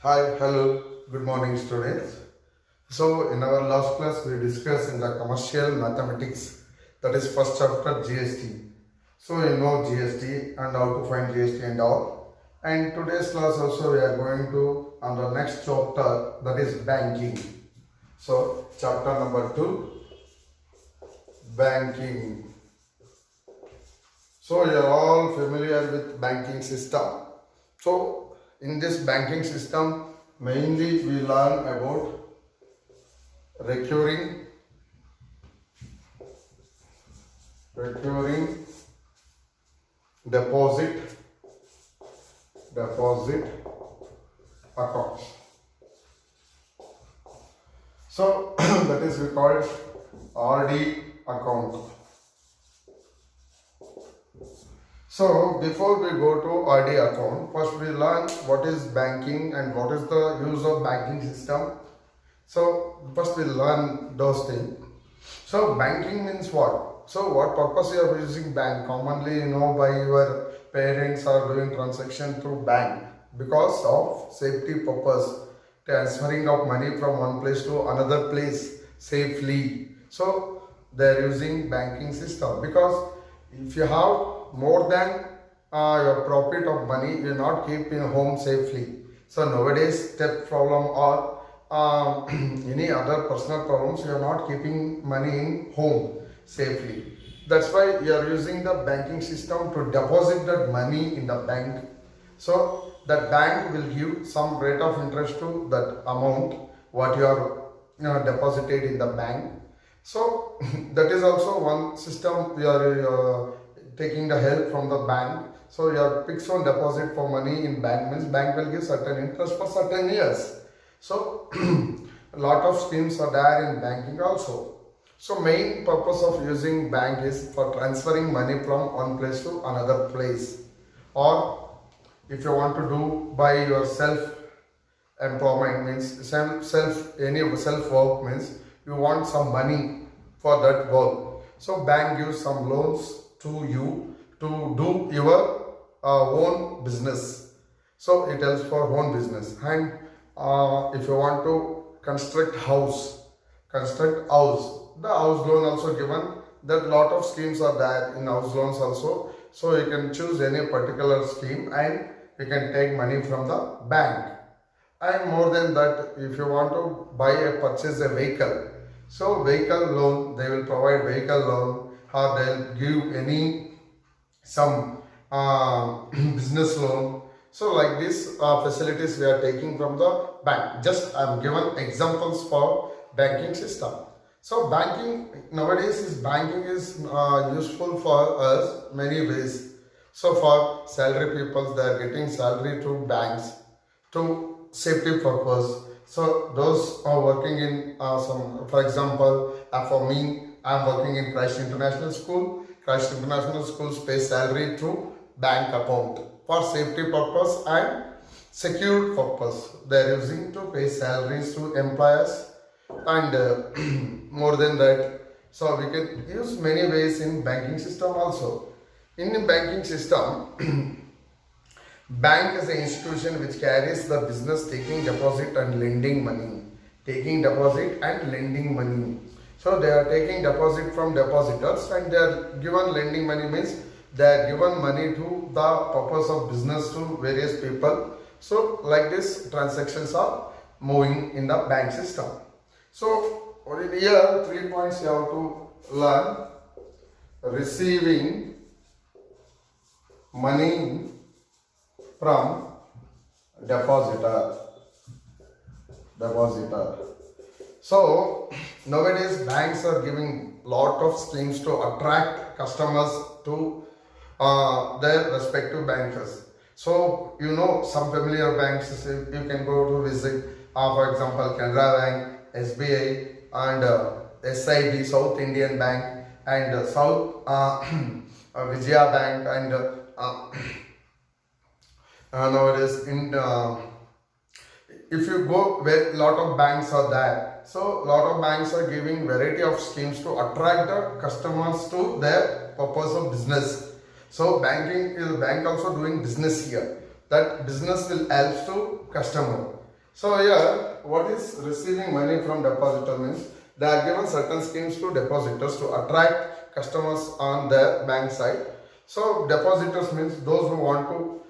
Hi, hello, good morning students. So in our last class we discussed in the commercial mathematics, that is first chapter GST. So you know GST and how to find GST and all. And today's class also we are going to on the next chapter, that is banking. So chapter number 2, banking. So you are all familiar with banking system. So in this banking system mainly we learn about recurring deposit accounts. So that is we call it RD account. So before we go to RD account, first we learn what is banking and what is the use of banking system. So first we learn those things. So banking means what? So what purpose you are using bank? Commonly you know by your parents are doing transaction through bank because of safety purpose, transferring of money from one place to another place safely. So they are using banking system because if you have more than your profit of money, you not keep in home safely. So nowadays theft problem or any other personal problems, you are not keeping money in home safely. That's why you are using the banking system to deposit that money in the bank. So that bank will give some rate of interest to that amount what you are deposited in the bank. So that is also one system we are taking the help from the bank. So your fixed on deposit for money in bank means bank will give certain interest for certain years. So a lot of schemes are there in banking also. So main purpose of using bank is for transferring money from one place to another place, or if you want to do by yourself employment means self work means you want some money for that work. So bank gives some loans to you to do your own business. So it helps for own business. And if you want to construct house, the house loan also given. That lot of schemes are there in house loans also. So you can choose any particular scheme and you can take money from the bank. And more than that, if you want to purchase a vehicle, so vehicle loan, they will provide vehicle loan, or they'll give some business loan. So like this facilities we are taking from the bank. Just I am given examples for banking system. So banking nowadays is useful for us many ways. So for salary people, they are getting salary through banks to safety purpose. So those are working in some, for example, for me, I am working in Christ International School. Christ International Schools pay salary through bank account for safety purpose and secure purpose. They are using to pay salaries to employers, and more than that, so we can use many ways in banking system also. In the banking system, bank is an institution which carries the business taking deposit and lending money. So they are taking deposit from depositors and they are given lending money means they are given money to the purpose of business to various people. So like this transactions are moving in the bank system. So here 3 points you have to learn. Receiving money from depositor. So nowadays banks are giving lot of schemes to attract customers to their respective bankers. So you know some familiar banks you can go to visit, for example Canara Bank, SBI and SIB, South Indian Bank, and South Vijaya Bank, and nowadays in if you go where lot of banks are there, so lot of banks are giving variety of schemes to attract the customers to their purpose of business. So bank also doing business here. That business will help to customer. So here, what is receiving money from depositor means they are given certain schemes to depositors to attract customers on their bank side. So depositors means those who want to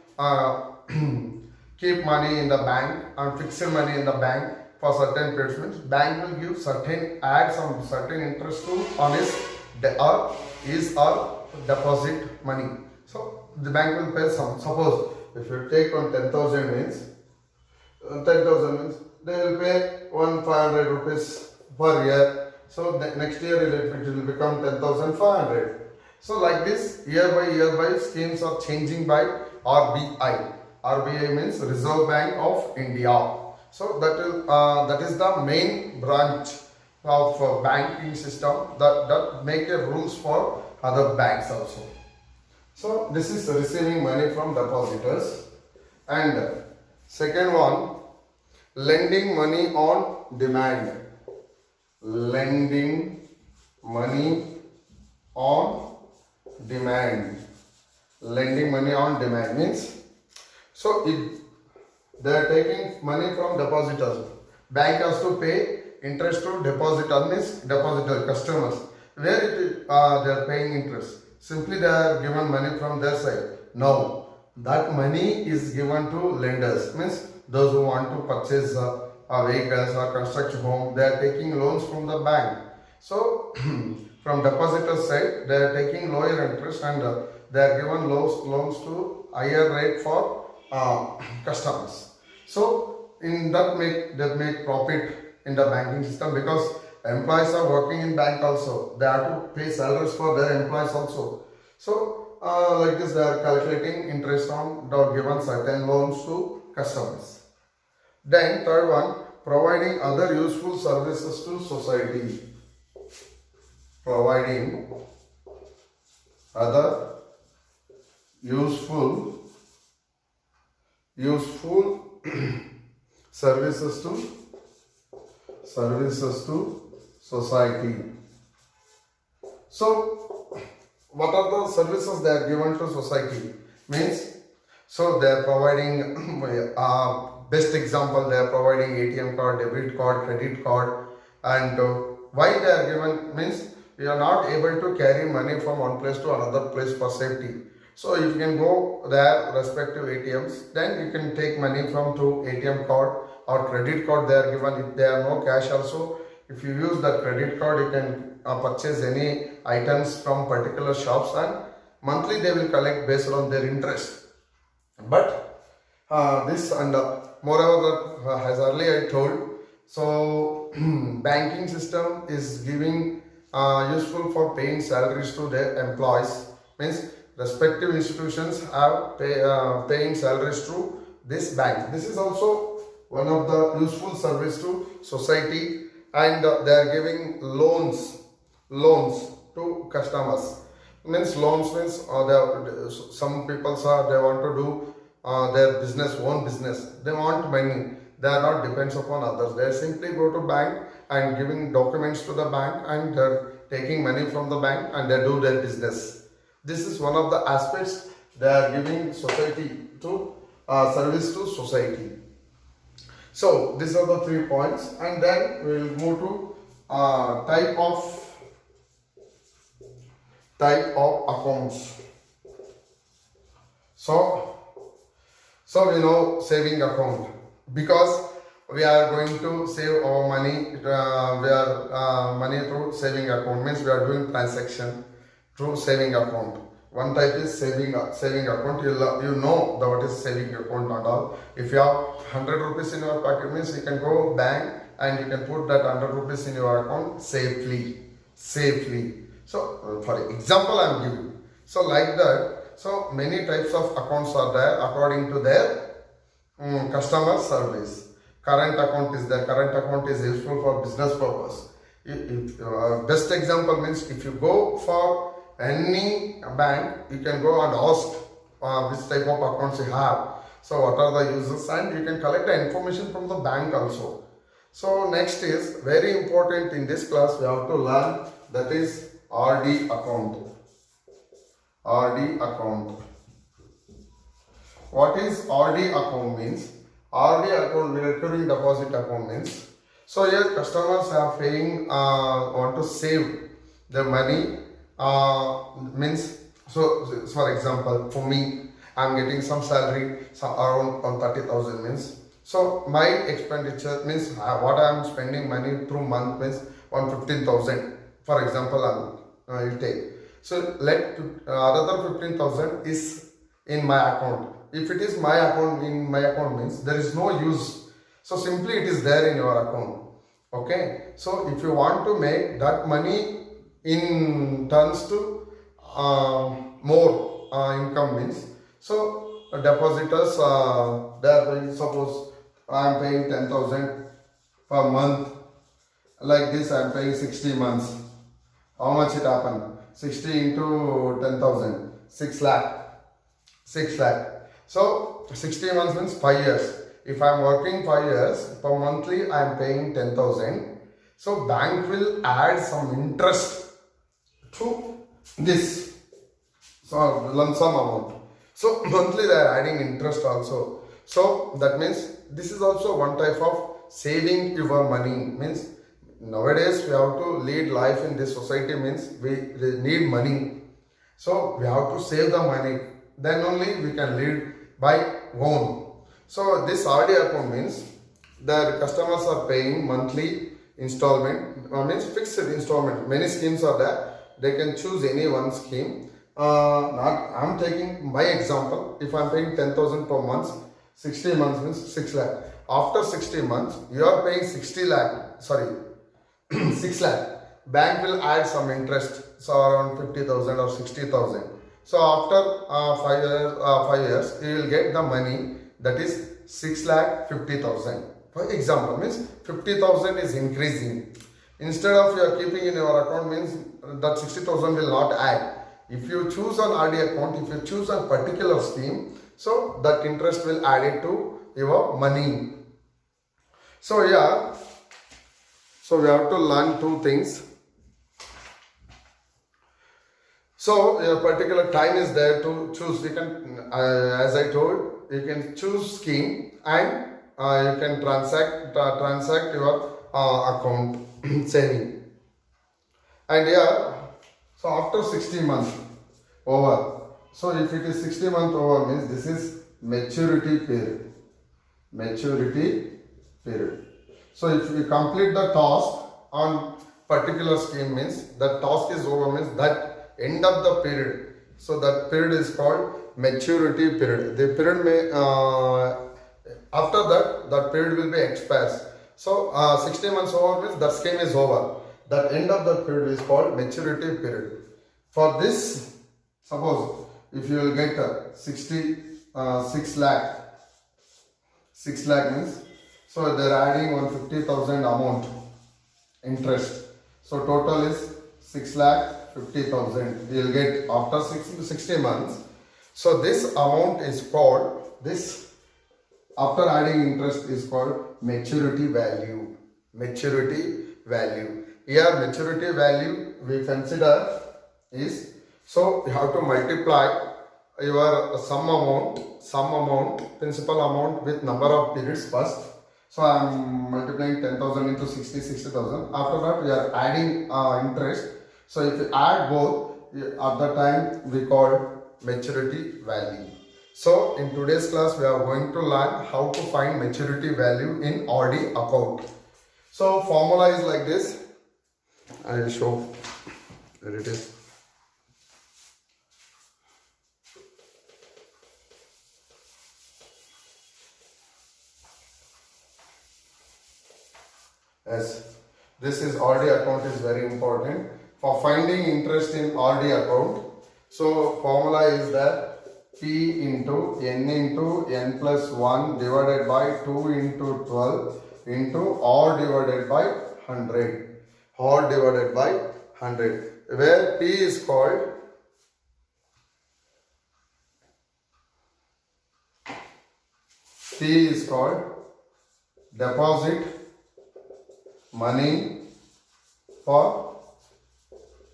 keep money in the bank and fix money in the bank for certain periods means bank will give add some certain interest to on his or deposit money. So the bank will pay some. Suppose if you take on 10,000 means 10,000 means they will pay 1,500 rupees per year. So the next year it will become 10,500. So like this year by schemes are changing by RBI. RBI means Reserve Bank of India. So that is the main branch of banking system that make rules for other banks also. So this is receiving money from depositors. And second one, lending money on demand. Lending money on demand. Lending money on demand means, so if they are taking money from depositors, bank has to pay interest to depositor, means depositor customers. Where they are paying interest? Simply they are given money from their side. No, that money is given to lenders, means those who want to purchase vehicles or construct home, they are taking loans from the bank. So from depositor side, they are taking lower interest and they are given loans to higher rate for customers. So in that they make profit in the banking system because employees are working in bank also. They have to pay salaries for their employees also. So like this they are calculating interest on the given certain loans to customers. Then third one, providing other useful services to society. Providing other useful services to society. So what are the services they are given to society? Means, so they are providing best example, they are providing ATM card, debit card, credit card. And why they are given means you are not able to carry money from one place to another place for safety. So you can go there respective ATMs, then you can take money from to ATM card or credit card they are given. If there are no cash also, if you use that credit card, you can purchase any items from particular shops and monthly they will collect based on their interest. But this and moreover, as earlier I told, so banking system is giving useful for paying salaries to their employees, means respective institutions have paying salaries to this bank. This is also one of the useful service to society, and they are giving loans to customers. Means loans means some people they want to do their own business. They want money. They are not depends upon others. They simply go to bank and giving documents to the bank and they're taking money from the bank and they do their business. This is one of the aspects they are giving society to service to society. So these are the 3 points, and then we will move to type of accounts. So we know saving account because we are going to save our money. Money through saving account means we are doing transaction through saving account. One type is saving account. You know what is saving account and all. If you have 100 rupees in your pocket means you can go bank and you can put that 100 rupees in your account safely. So for example I am giving. So like that. So many types of accounts are there according to their customer service. Current account is there. Current account is useful for business purpose. Best example means if you go for any bank, you can go and ask which type of accounts you have. So what are the uses, and you can collect the information from the bank also. So next is very important in this class we have to learn, that is RD account. RD account. What is RD account means? RD account, recurring deposit account means, so here customers are paying, want to save the money, means, so for example, for me, I'm getting some salary, some around on 30,000 means, so my expenditure means what I'm spending money through month means on 15,000. For example, you take. So let another 15,000 is in my account. If it is my account, in my account means there is no use. So simply it is there in your account. Okay. So if you want to make that money in turns to more income means, so depositors they are paying, suppose I am paying 10,000 per month, like this I am paying 60 months. How much it happen? 60 into 10,000, 6 lakh. 6 lakh. So 60 months means 5 years. If I am working 5 years, per monthly I am paying 10,000. So bank will add some interest to this, so lump sum amount. So monthly they are adding interest also. So that means this is also one type of saving your money. Means nowadays we have to lead life in this society means we need money. So we have to save the money. Then only we can lead by own. So this RD account means the customers are paying monthly installment, means fixed installment. Many schemes are there. They can choose any one scheme. I'm taking my example. If I'm paying 10,000 per month, 60 months means 6 lakh. After 60 months, you are paying 60 lakh, sorry, 6 lakh. Bank will add some interest, so around 50,000 or 60,000. So after 5 years, you will get the money, that is 6 lakh 50,000. For example, means 50,000 is increasing. Instead of you are keeping in your account means that 60,000 will not add. If you choose an RD account, if you choose a particular scheme, so that interest will add it to your money. So yeah, so we have to learn two things. So a particular time is there to choose. You can, as I told, you can choose scheme and you can transact your account saving. And yeah, so after 60 months over. So if it is 60 months over means this is maturity period. Maturity period. So if you complete the task on particular scheme means that task is over means that end of the period. So that period is called maturity period. The period may after that period will be expired. So 60 months over means that scheme is over. That end of the period is called maturity period. For this, suppose if you will get 6 lakh. 6 lakh means, so they are adding 150,000 amount interest. So total is 6 lakh 50,000. You will get after 60 months. So this amount is called, this after adding interest is called maturity value. Maturity value. Here maturity value we consider is, so you have to multiply your sum amount, principal amount with number of periods first. So I am multiplying 10,000 into 60,000. After that we are adding interest. So if you add both, at the time we call maturity value. So in today's class we are going to learn how to find maturity value in RD account. So formula is like this. I will show where it is. Yes, this is RD account is very important for finding interest in RD account. So formula is that P into n plus 1 divided by 2 into 12 into R divided by 100. R divided by 100, where P is called deposit money for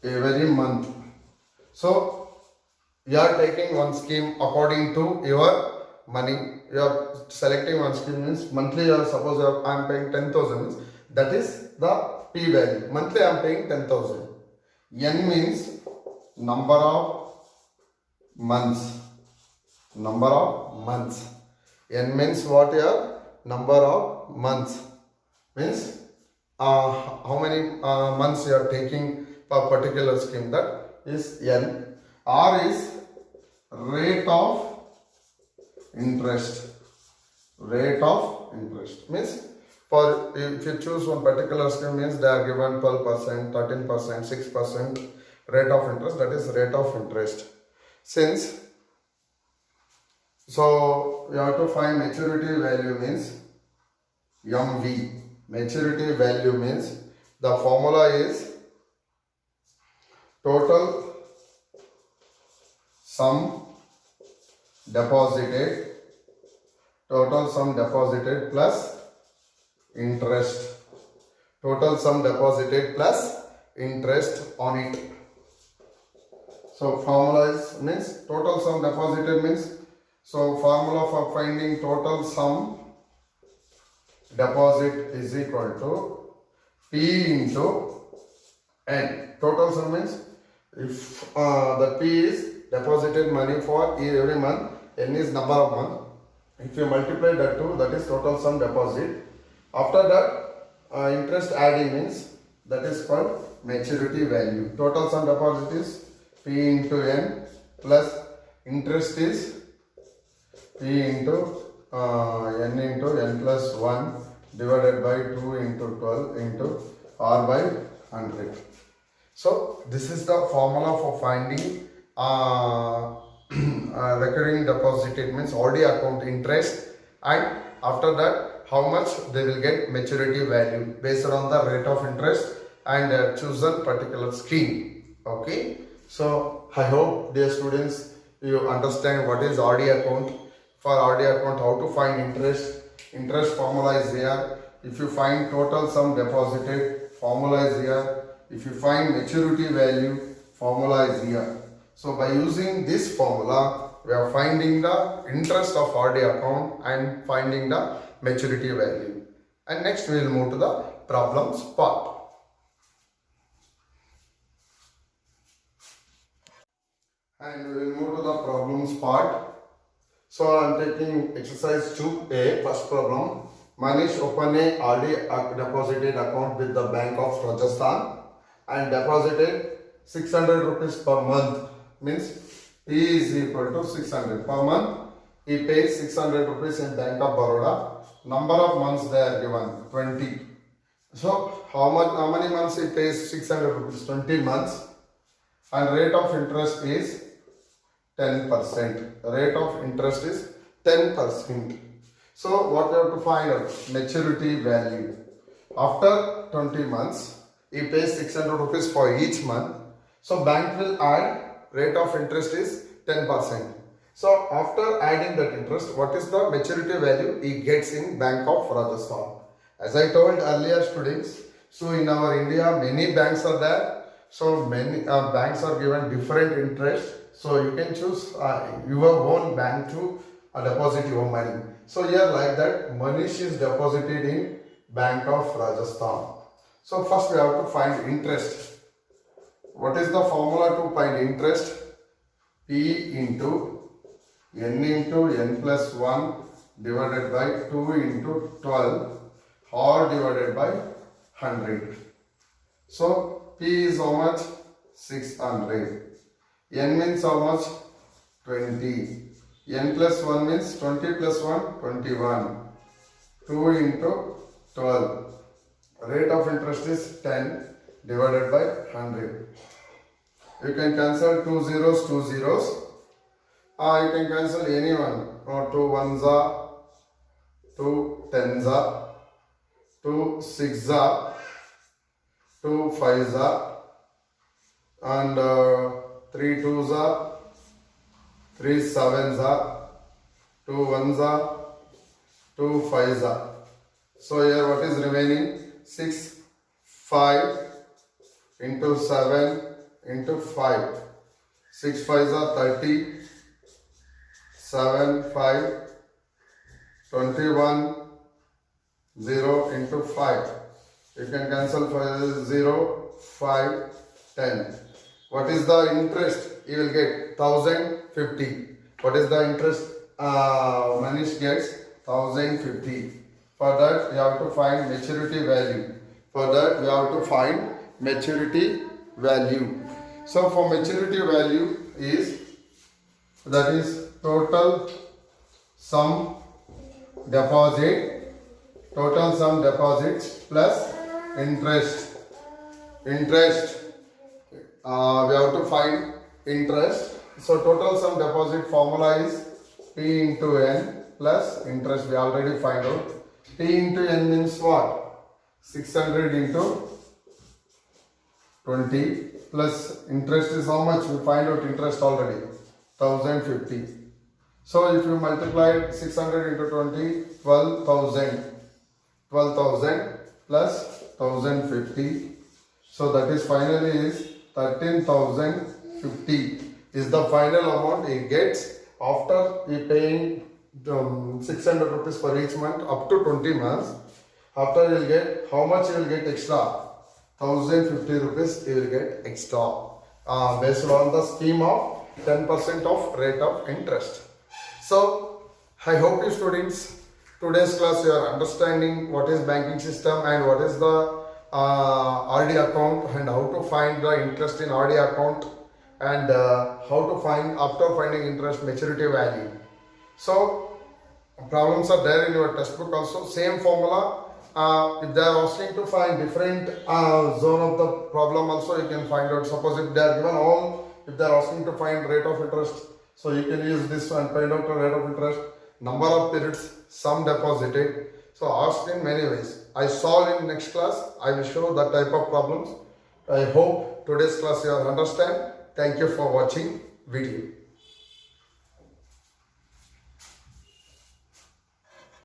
every month. So you are taking one scheme according to your money. You are selecting one scheme means monthly. Suppose I am paying 10,000 means that is the P value. Monthly I am paying 10,000. N means number of months. Number of months. N means what here? Number of months. Means how many months you are taking per particular scheme, that is N. R is rate of interest. Rate of interest means for if you choose one particular scheme means they are given 12%, 13%, 6% rate of interest, that is rate of interest. Since so you have to find maturity value means MV. Maturity value means the formula is total sum deposited plus interest. Total sum deposited plus interest on it. So formula is means total sum deposited means, so formula for finding total sum deposit is equal to P into N. Total sum means if the P is deposited money for every month, N is number of month. If you multiply that two, that is total sum deposit. After that, interest adding means that is called maturity value. Total sum deposit is P into N plus interest is P into N into N plus 1 divided by 2 into 12 into R by 100. So this is the formula for finding recurring deposit. It means RD account interest, and after that how much they will get maturity value based on the rate of interest and chosen particular scheme. Okay, so I hope dear students you understand what is RD account. For RD account, how to find interest formula is here. If you find total sum deposited, formula is here. If you find maturity value, formula is here. So by using this formula, we are finding the interest of RD account and finding the maturity value. And next we will move to the problems part. And we will move to the problems part. So I am taking exercise 2A, first problem. Manish opened a RD deposited account with the Bank of Rajasthan and deposited 600 rupees per month. Means P is equal to 600 per month. He pays 600 rupees in Bank of Baroda. Number of months they are given 20. So how many months he pays 600 rupees? 20 months. And rate of interest is 10%. Rate of interest is 10%. So what you have to find out? Maturity value. After 20 months, he pays 600 rupees for each month. So bank will add rate of interest is 10%. So after adding that interest, what is the maturity value he gets in Bank of Rajasthan? As I told earlier students, so in our India many banks are there. So many banks are given different interest. So you can choose your own bank to deposit your money. So here like that, Manish is deposited in Bank of Rajasthan. So first we have to find interest. What is the formula to find interest? P into N plus 1 divided by 2 into 12 or divided by 100. So P is how much? 600. N means how much? 20. N plus 1 means 20 plus 1, 21. 2 into 12. Rate of interest is 10 divided by 100. You can cancel 2 zeros, 2 zeros. You can cancel anyone. 2 ones are, 2 tens are, 2 six are, 2 fives are, and 3 twos are, 3 sevens are, 2 ones are, 2 fives are. So here what is remaining? 6, 5 into 7 into 5. 6 fives are 30, 7, 5, 21 0 into 5. You can cancel for 0, 5, 10. What is the interest? You will get 1050. What is the interest Manish gets? 1050. For that we have to find maturity value. For that we have to find maturity value. So for maturity value is, that is total sum deposit, total sum deposits plus interest. Interest, we have to find interest. So total sum deposit formula is P into N plus interest. We already find out. P into N means what? 600 into 20 plus interest is how much? We find out interest already. 1050. So if you multiply 600 into 20, 12,000. 12,000 plus 1050. So that is finally is 13,050 is the final amount he gets after he paying 600 rupees for each month up to 20 months. After he will get, how much he will get extra? 1050 rupees he will get extra based on the scheme of 10% of rate of interest. So I hope you students, today's class you are understanding what is banking system and what is the RD account and how to find the interest in RD account and how to find, after finding interest, maturity value. So problems are there in your textbook also, same formula. If they are asking to find different zone of the problem also, you can find out. Suppose if they are given all, if they are asking to find rate of interest, so you can use this and find out the rate of interest, number of periods, sum deposited. So asked in many ways. I solve in next class. I will show that type of problems. I hope today's class you will understand. Thank you for watching video.